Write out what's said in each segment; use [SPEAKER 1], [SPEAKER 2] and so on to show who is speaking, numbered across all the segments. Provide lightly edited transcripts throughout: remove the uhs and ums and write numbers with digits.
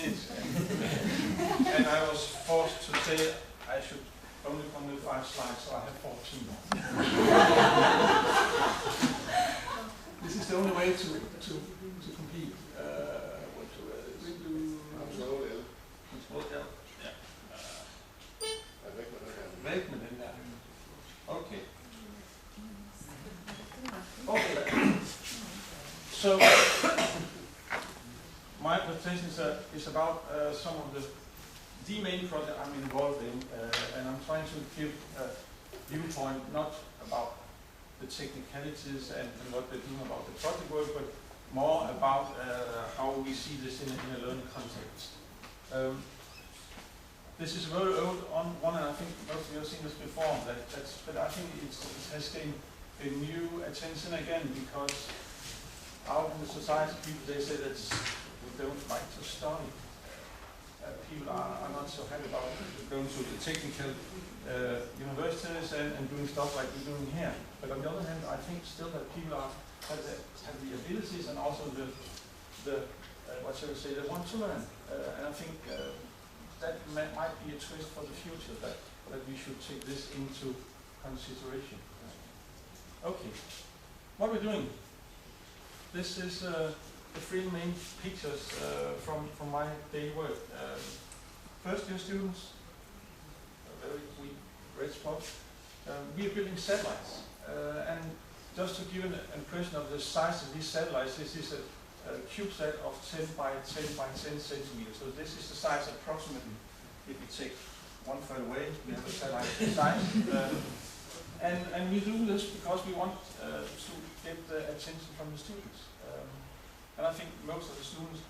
[SPEAKER 1] minutes. And I was forced to say I should only come with 5 slides, so I have 14. This is the only way to compete. What do we do?
[SPEAKER 2] Control L.
[SPEAKER 1] Control L. Yeah. Væk med den der. Okay. Okay. So my presentation is about some of the main project I'm involved in, and I'm trying to give a viewpoint not about the technicalities and what we're doing about the project work, but more about how we see this in a learning context. This is a very old one, and I think most of you have seen this before, but I think it has gained a new attention again, because out in the society, people, they say that we don't like to study. People are not so happy about going to the technical universities and doing stuff like we're doing here. But on the other hand, I think still that people have the abilities and also the what shall we say, they want to learn. And I think that might be a twist for the future, that we should take this into consideration. Okay, what we're doing. This is the 3 main pictures from my daily work. First year students, a very weak grade spot. We are building satellites, and just to give an impression of the size of these satellites, this is a CubeSat of 10 by 10 by 10 centimeters. So this is the size approximately. If we take 1/3 away, we have a satellite size. And we do this because we want to get the attention from the students. And I think most of the students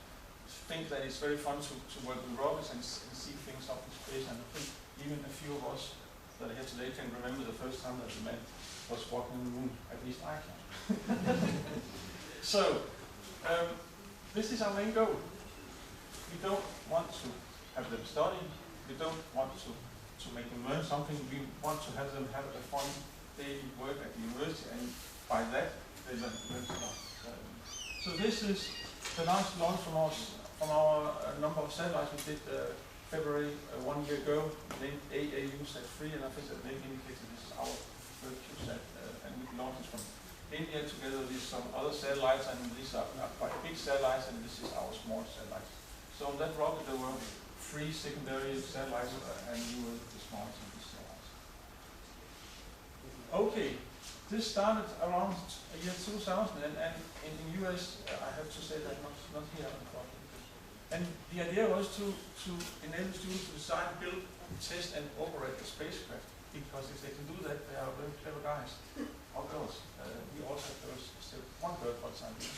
[SPEAKER 1] think that it's very fun to work with rockets and see things up in space. And I think even a few of us that are here today can remember the first time that the man was walking in the moon. At least I can. So, this is our main goal. We don't want to have them study. We don't want to make them learn something. We want to have them have a fun daily work at the university, and by that they learn stuff. So this is the last launch from our number of satellites we did February 1 year ago, named AAUSat 3, and I think that name indicates this is our first CubeSat, and we launched it from India together with some other satellites, and these are quite big satellites, and this is our small satellite. So on that rocket there were 3 secondary satellites, and we were the smallest of these satellites. Okay. This started around year 2000, and in the US, I have to say that not here, unfortunately. And the idea was to enable students to design, build, test, and operate the spacecraft, because if they can do that, they are very clever guys or girls. We also have those, still one girl for the time being.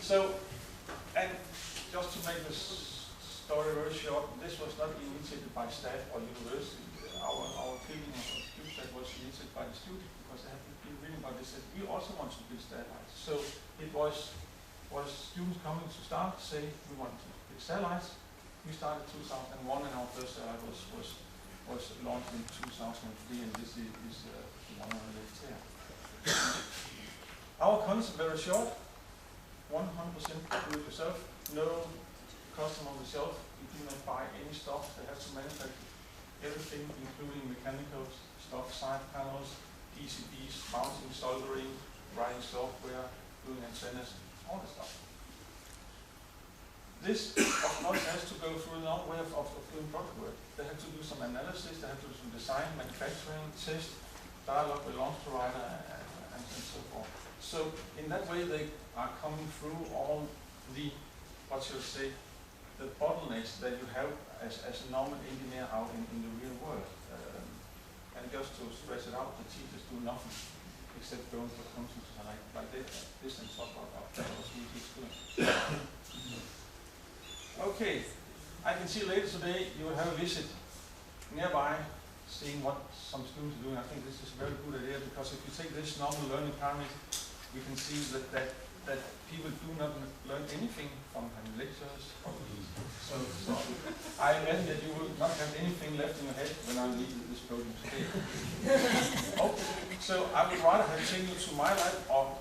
[SPEAKER 1] So, and just to make this story very short, this was not initiated by staff or university. Our feeling of CubeSat was initiated by the students, because they have been reading about this. We also want to build satellites. So it was students coming to start, say we want to build satellites. We started 2001, and our first satellite was launched in 2003, and this is the one on the left here. Our concept very short, 100% do it yourself, no customer on the shelf. You do not buy any stuff. They have to manufacture everything, including mechanical stuff, side panels, PCBs, mounting, soldering, writing software, doing antennas, all the stuff. This, of course, has to go through a long way of doing project work. They have to do some analysis, they have to do some design, manufacturing, test, dialogue with launch provider, and so forth. So in that way, they are coming through all the, what shall I say, the bottlenecks that you have as a normal engineer out in the real world. And just to stress it out, the teachers do nothing except going for functions like this and talk about that was really doing. Okay, I can see later today you will have a visit nearby, seeing what some students are doing. I think this is a very good idea, because if you take this normal learning parameter, we can see that people do not learn anything from having lectures. So I imagine that you will not have anything left in your head when I leave this podium today. Okay. So I would rather have taken you to my life, or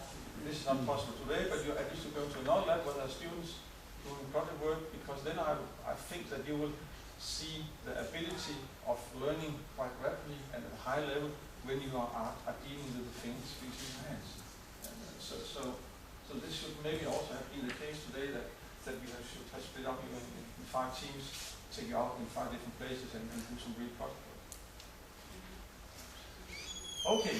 [SPEAKER 1] this is not possible today, but you at least go to another lab where there are students doing project work, because then I think that you will see the ability of learning quite rapidly and at a high level when you are dealing with the things with your hands. So this should maybe also have been the case today, that we should have split up you in 5 teams, take you out in 5 different places and do some real project work. Okay,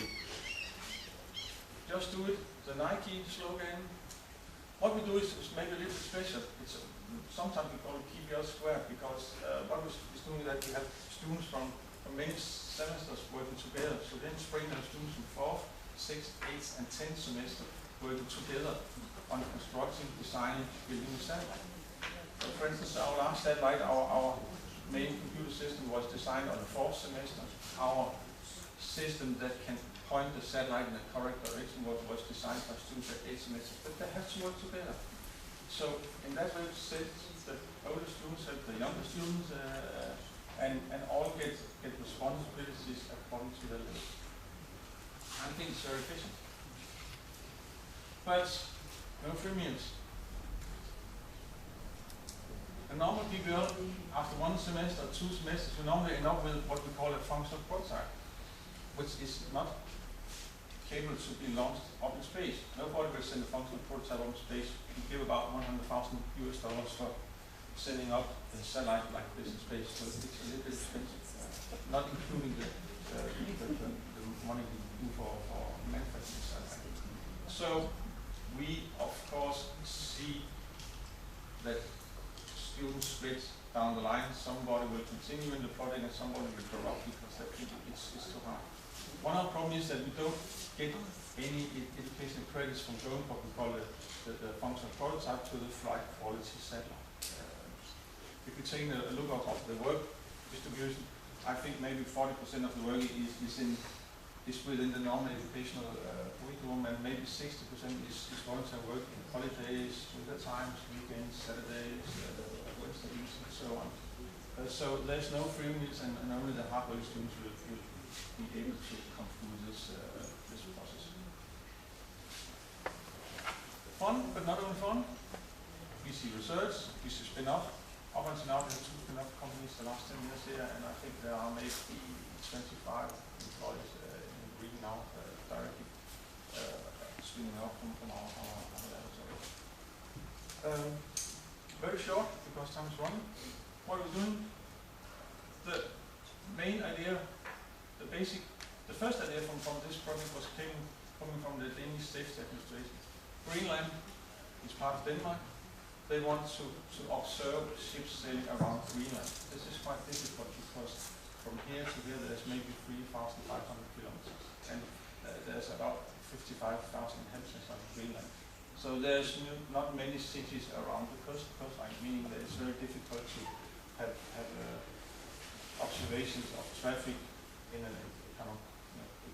[SPEAKER 1] just do it. The Nike slogan. What we do is maybe a little bit special. It's sometimes we call it PBL squared, because what we're doing is that we have students from many semesters working together. So then spring there are students from 4th, 6th, 8th and 10th semester working together on constructing, designing, building a satellite. So for instance, our last satellite, our main computer system was designed on the 4th semester. Our system that can point the satellite in the correct direction was designed by students at 8th semester, but they have to work together. So in that way, the older students help the younger students, and all get responsibilities according to their level. I think it's very efficient. But no free meals. A normal PBL, after 1 semester or 2 semesters, you normally end up with what we call a functional prototype, which is not capable to be launched up in space. Nobody will send a functional prototype up in space. You give about $100,000 for sending up a satellite like this in space, so it's a little bit expensive, not including the money we do for manufacturing satellite. So we, of course, see that students split down the line. Somebody will continue in the project and somebody will drop out because they think it's too hard. One of the problems is that we don't get any educational credits from going what we call the functional prototype to the flight quality satellite. If you take a look at the work distribution, I think maybe 40% of the work is within the normal educational curriculum, and maybe 60% is volunteer work in holidays, winter times, weekends, Saturdays, Wednesdays, and so on. So there's no free meals, and only the hardworking students will be able to come through this process. Fun, but not only fun. We see research, we see spin-off. Up until now, we have 2 spin-off companies the last 10 years here, and I think there are maybe 25 employees in green now directly spinning off from our laboratory. Very short, because time is running. What are we doing? The main idea, the first idea from this project was coming from the Danish Safety Administration. Greenland is part of Denmark. They want to observe ships sailing around Greenland. This is quite difficult because from here to here there's maybe 3,500 kilometers, and there's about 55,000 inhabitants on Greenland. So there's not many cities around the coastline, meaning that it's very difficult to have observations of traffic in an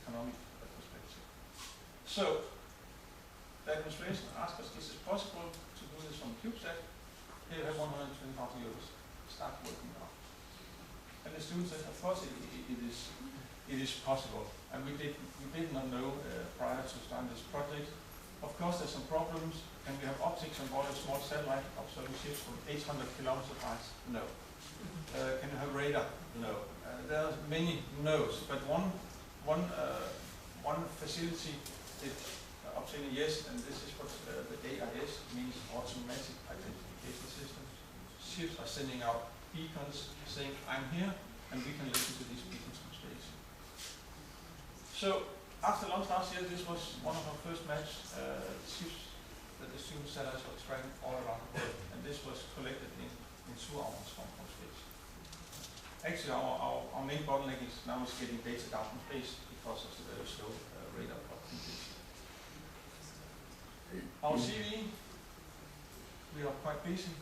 [SPEAKER 1] economic perspective. So the administration asked us, is it possible to do this from CubeSat? Here you have 120,000 euros. Start working now. And the students said, of course it is possible. And we did not know prior to starting this project. Of course there's some problems. Can we have optics on board a small satellite observing ships from 800 kilometers high? No. Can you have radar? No. There are many no's, but one facility did obtain a yes, and this is what the AIS means, automatic identification system. Ships are sending out beacons saying, I'm here, and we can listen to these beacons from space. So after lunch last year, this was one of our first match ships that the student satellites were tracking all around the world, and this was collected in 2 hours from space. Actually, our main bottleneck is now getting data down from space because of the very slow radar propagation. Our CV, we are quite busy.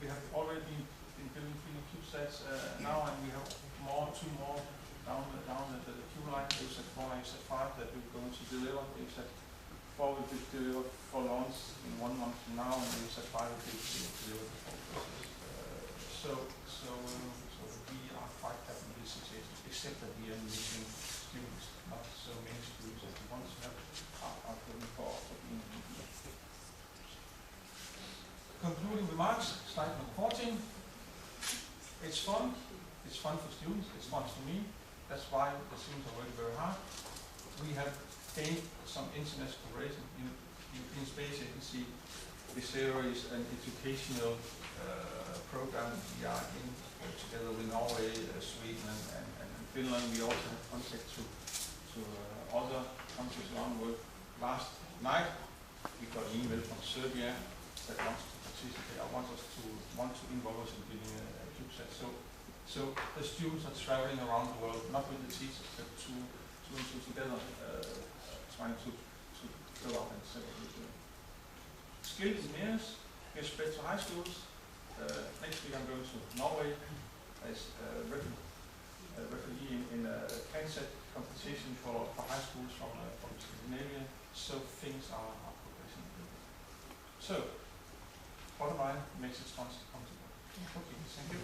[SPEAKER 1] We have already been building 3 CubeSats now, and we have 2 more down the queue line, ASAT4 and ASAT5 that we're going to deliver. ASAT4 will be delivered for launch in 1 month from now, and ASAT5 will be delivered before Christmas. So So we are quite happy with this situation, except that we are missing students, not so many students as we want to have are going for being here. Concluding remarks, slide number 14. It's fun. It's fun for students. It's fun for me. That's why the students are working very hard. We have gained some international cooperation in European space. You can see this area is an educational program we are in together with Norway, Sweden, and Finland. We also have contact to other countries around the world. Last night we got an email from Serbia that wants to participate. I want to involve us in building a CubeSat. So the students are traveling around the world, not with the teachers, but two and two together, trying to fill up and set up this. Skilled engineers, we are spread to high schools. Next week I'm going to Norway as a referee in a CanSat competition for high schools from Scandinavia. So things are progressing. So, bottom line, makes it fun to come to work. Okay, thank you.